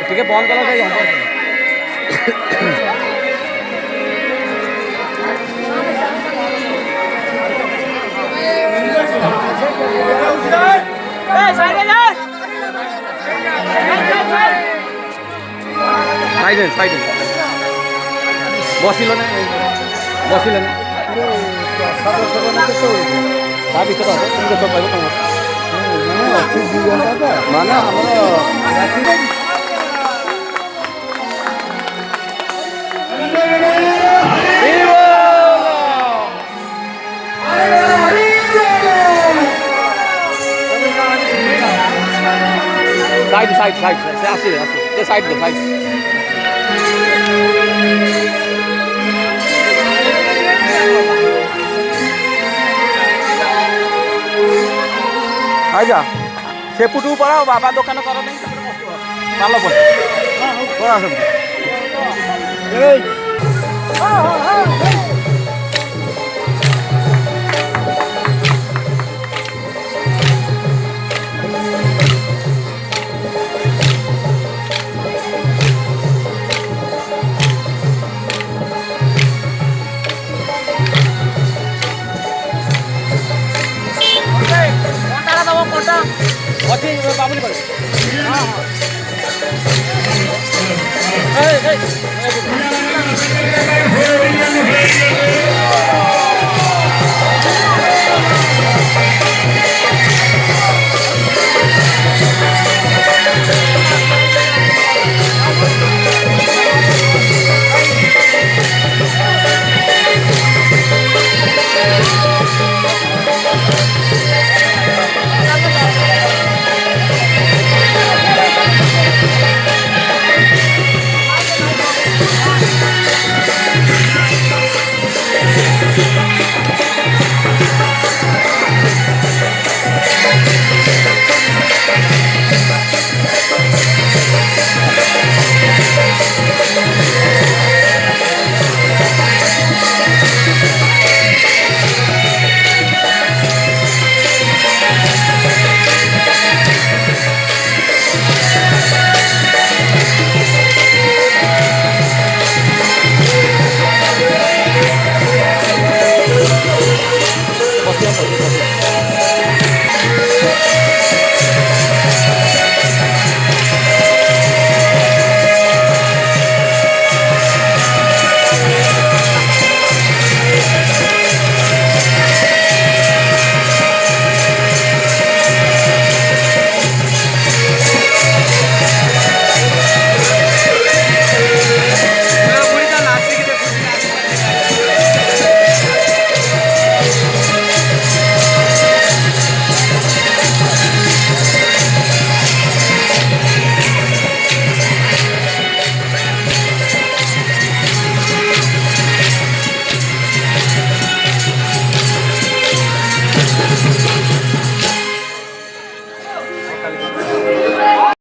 ଟିକେ ବନ୍ଦ କଲା ସେଇ ହବ। ସାଇଡ୍ ବସିଲ ନା ବସିଲ ନା ତା ଭିତରେ ହବ তুমি କେତେ ପାଇବ ତମର ମାନେ ଆମର साइड से आसिए ये साइड दो साइड आजा सेपुटू पड़ा बाबा दुकान कर नहीं पाल पर अच्छी बाबुली पर हाँ हाँ